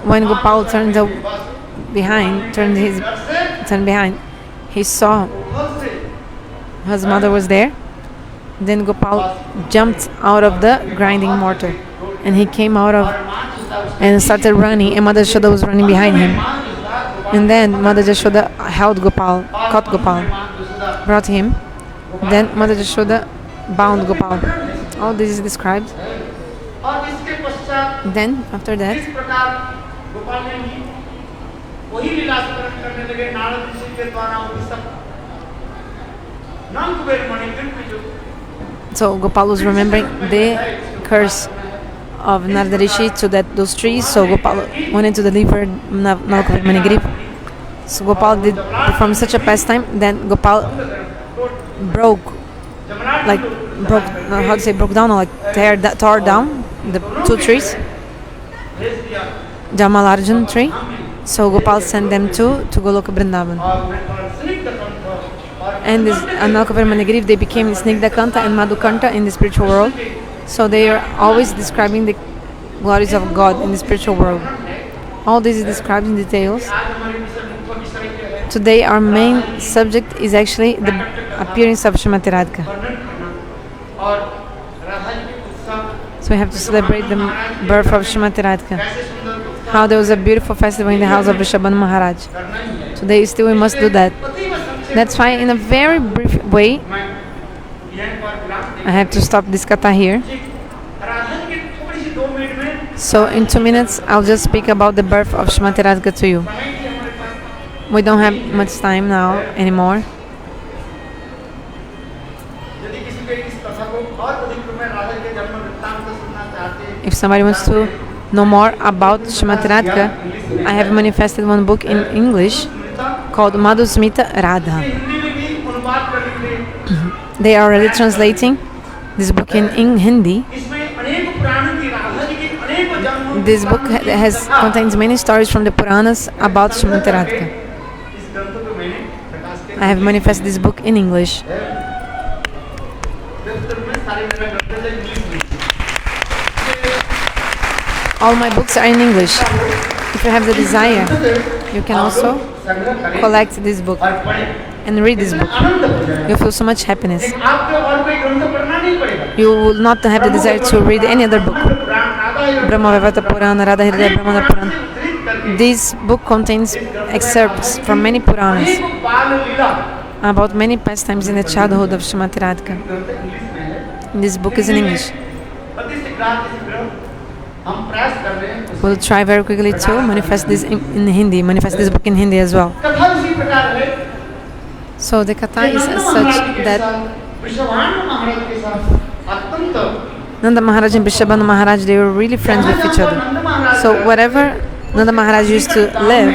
When Gopal turned behind, he saw his mother was there. Then Gopal jumped out of the grinding mortar, and he came out of and started running, and Mother Jashoda was running behind him. And then Mother Jashoda held Gopal, caught Gopal, brought him. Then Mother Jashoda bound Gopal. All this is described. Then after that, so Gopal was remembering the curse of Narada Rishi to those trees. So Gopal wanted to deliver Nalakuvera Mahigriva. So Gopal did perform such a pastime. Then Gopal broke down, or like tore down the two trees, Jamalarjan tree. So Gopal sent them to Goloka Vrindavana. And this Nalakuvera Mahigriva, they became Snigdakanta and Madhukanta in the spiritual world. So they are always describing the glories of God in the spiritual world. All this is described in details. Today our main subject is actually the appearance of Srimati Radhika. So we have to celebrate the birth of Srimati Radhika. How there was a beautiful festival in the house of Vrishabhanu Maharaj. Today still we must do that. That's why in a very brief way, I have to stop this katha here. So in 2 minutes, I'll just speak about the birth of Srimati Radhika to you. We don't have much time now anymore. If somebody wants to know more about Srimati Radhika, I have manifested one book in English called Madhusmita Radha. They are already translating this book in Hindi. This book contains many stories from the Puranas about Srimati Radhika. I have manifested this book in English. All my books are in English. If you have the desire, you can also collect this book and read this book. You'll feel so much happiness. You will not have the desire to read any other book. Brahma-vivata Purana, Radha-hridaya Brahmana Purana. This book contains excerpts from many Puranas about many pastimes in the childhood of Srimati Radhika. This book is in English. We'll try very quickly to manifest this in Hindi, manifest this book in Hindi as well. So the katha is as such that Nanda Maharaj and Vrishabhanu Maharaj, they were really friends with each other. So wherever Nanda Maharaj used to live,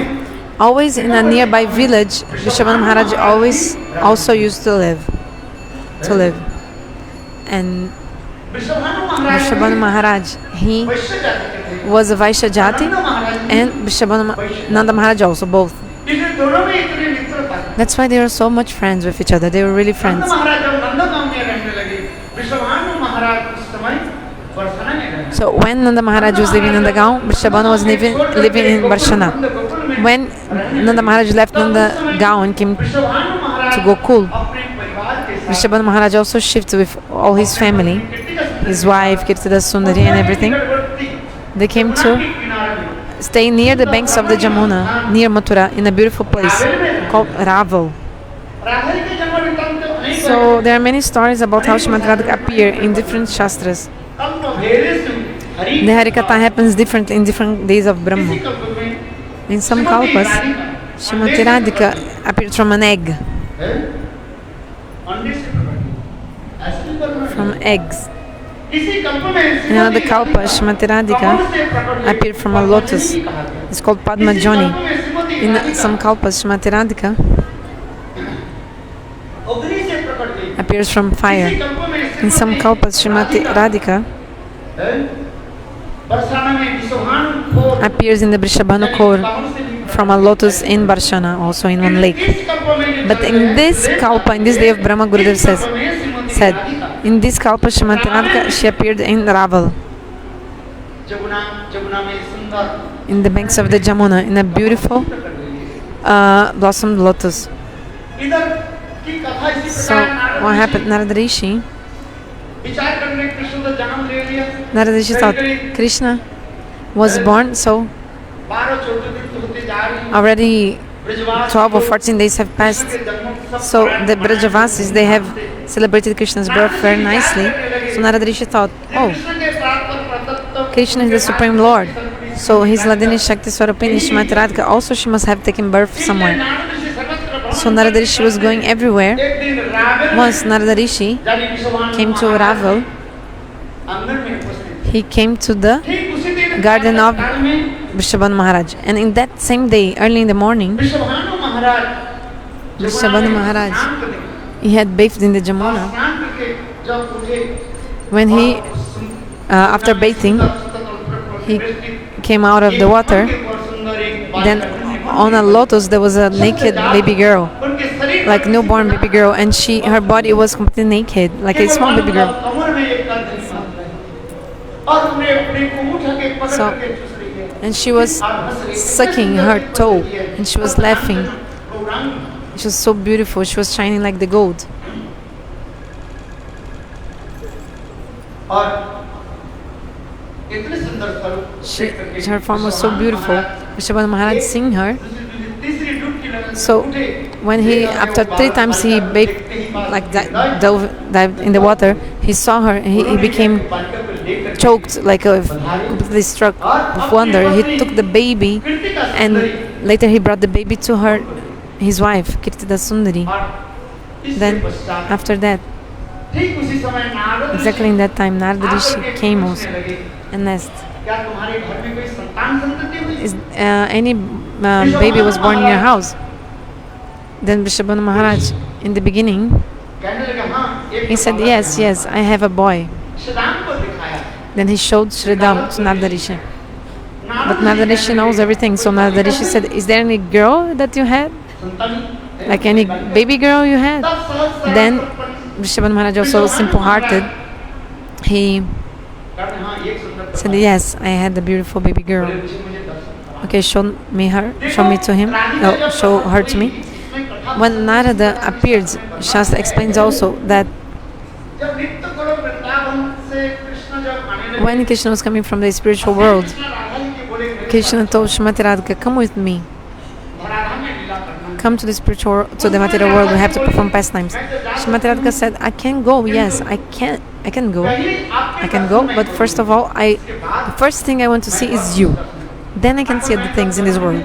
always in a nearby village, Vrishabhanu Maharaj always also used to live. And Vrishabhanu Maharaj, he was a Vaishya Jati, and Nanda Maharaj also, both. That's why they were so much friends with each other. They were really friends. So when Nanda Maharaj was living in Nandagaon, Vrishabhanu was living in Varshana. When Nanda Maharaj left Nandagaon and came to Gokul, Vrishabhanu Maharaj also shifted with all his family, his wife, Kirtida Sundari and everything. They came to stay near the banks of the Jamuna, near Mathura, in a beautiful place called Raval. So there are many stories about how Srimati Radhika appear in different shastras. The hari-katha happens differently in different days of Brahma. In some kalpas, Srimati Radhika appeared from an egg. From eggs. In another kalpa, Srimati Radhika appeared from a lotus. It's called Padma-jani. In some kalpas, Srimati Radhika appears from fire. In some kalpas, Srimati Radhika appears in the Vrishabhanu core from a lotus in Varshana, also in one lake. But in this kalpa, in this day of Brahma, Gurudev said, in this kalpa, Srimati Radhika, she appeared in Raval, in the banks of the Jamuna, in a beautiful blossomed lotus. So what happened? Narada Rishi thought Krishna was born, so already 12 or 14 days have passed. So the Brajavasis, they have celebrated Krishna's birth very nicely. So Narada Rishi thought, oh, Krishna is the Supreme Lord. So his Ladini Shakti Swarupini Srimati Radhika, also she must have taken birth somewhere. So Narada Rishi was going everywhere. Once Narada Rishi came to Raval, he came to the garden of Vrishabhanu Maharaj. And in that same day, early in the morning, Vrishabhanu Maharaj, he had bathed in the Jamuna. When he, after bathing, he came out of the water. Then on a lotus there was a naked baby girl, like newborn baby girl, and her body was completely naked, like a small baby girl. So, and she was sucking her toe, and she was laughing. She was so beautiful. She was shining like the gold. Her form was so beautiful. Vrishabhanu Maharaj seeing her. So when after 3 times he bathed, like dived in the water, he saw her. He became choked, like completely struck with wonder. He took the baby, and later he brought the baby to his wife, Kirtida Sundari. Then after that, exactly in that time, Narada Rishi came also and asked, is any baby was born in your house? Then Vrishabhanu Maharaj, in the beginning, he said, yes, I have a boy. Then he showed Shridam to Narada Rishi. But Narada Rishi knows everything. So Narada Rishi said, is there any girl that you had? Like any baby girl you had? Then Vrishabhana Maharaj, also simple-hearted, he said, yes, I had a beautiful baby girl. Okay, show me to him. No, show her to me. When Narada appeared, Shastra explains also that when Krishna was coming from the spiritual world, Krishna told Srimati Radhika, come with me. Come to the spiritual world, to the material world, we have to perform pastimes. Srimati Radhika said, I can go, yes, I can go, but first of all, the first thing I want to see is you. Then I can see other things in this world.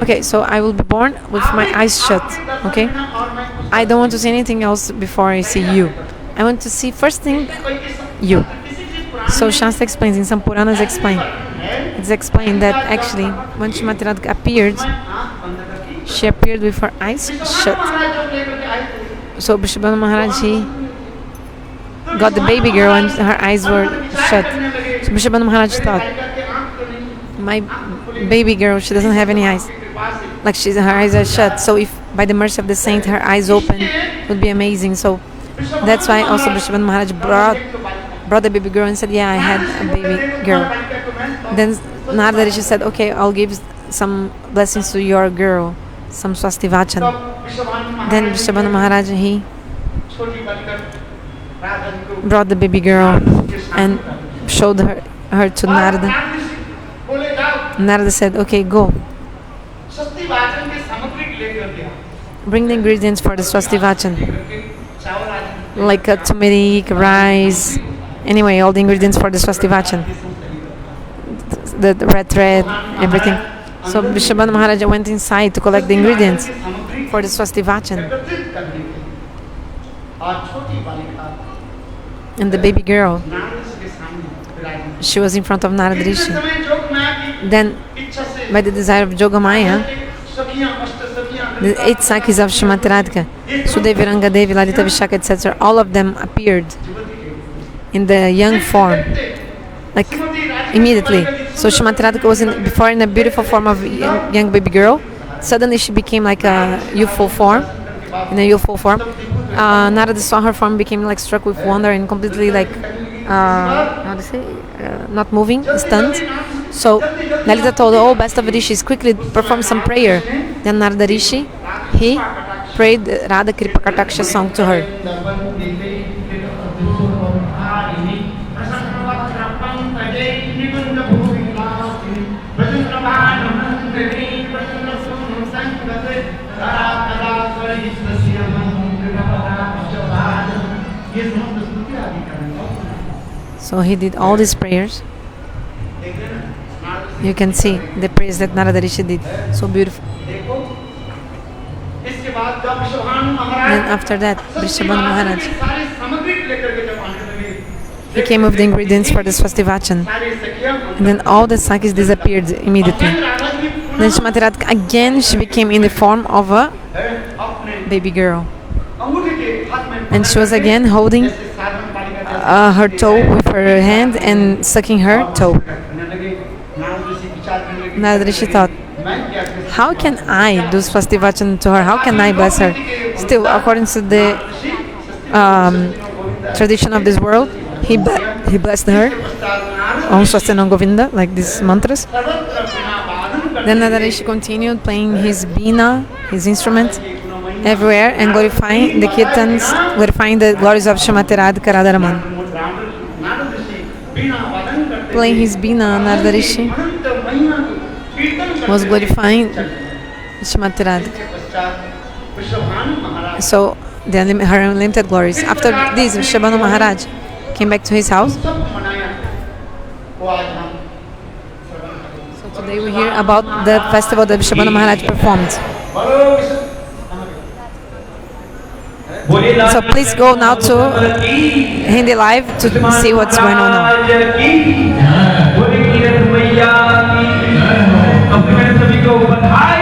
Okay, so I will be born with my eyes shut, okay? I don't want to see anything else before I see you. I want to see first thing, you. So Shastra explains, in some Puranas it's explained that actually when Srimati Radhika appeared, she appeared with her eyes shut. So Vrishabhana Maharaj, he got the baby girl and her eyes were shut. So Vrishabhana Maharaj thought, my baby girl, she doesn't have any eyes. Like her eyes are shut. So if by the mercy of the saint her eyes open, it would be amazing. So that's why also Vrishabhana Maharaj brought the baby girl and said, yeah, I had a baby girl. Then Narada Rishi said, okay, I'll give some blessings to your girl, some swasti vachan. Then Vrishabhana Maharaj, he brought the baby girl and showed her to Narada. Narada said, okay, go. Bring the ingredients for the swasti vachan. Like turmeric, rice, anyway, all the ingredients for the swasti vachan. The red thread, everything. So Vrishabhana Maharaj went inside to collect the ingredients for the swasti vachan. And the baby girl, she was in front of Narada Rishi. Then, by the desire of Jogamaya, the 8 Sakis of Srimati Radhika, Sudevi, Rangadevi, Lalita, Vishaka, etc., all of them appeared in the young form, like immediately. So Srimati Radhika was before in a beautiful form of young baby girl. Suddenly she became like a youthful form, Narada saw her form, became like struck with wonder and completely like, not moving, stunned. So Lalita told, oh, best of Rishis, quickly perform some prayer. Then Narada Rishi, he prayed Radha Kripa Kataksha song to her. So he did all these prayers. You can see the prayers that Narada Rishi did. So beautiful. Then after that, Vrishabhana Maharaj, he came with the ingredients for the swasti vachan. And then all the sakis disappeared immediately. Then Srimati Radhika again, she became in the form of a baby girl. And she was again holding her toe with her hand and sucking her toe. Narada Rishi thought, how can I do swasti vachan to her? How can I bless her? Still, according to the tradition of this world, he blessed her on Swastinam Govinda, like these mantras. Then Narada Rishi continued playing his veena, his instrument, everywhere and glorifying the kirtans, glorifying the glories of Srimati Radhika Radharaman. Playing his veena, Narada Rishi was glorifying Srimati Radhika. So, her unlimited glories. After this, Vrishabhana Maharaj came back to his house. So today we hear about the festival that Vrishabhana Maharaj performed. So please go now to Hindi Live to see what's going on now. अब मैं सभी को बधाई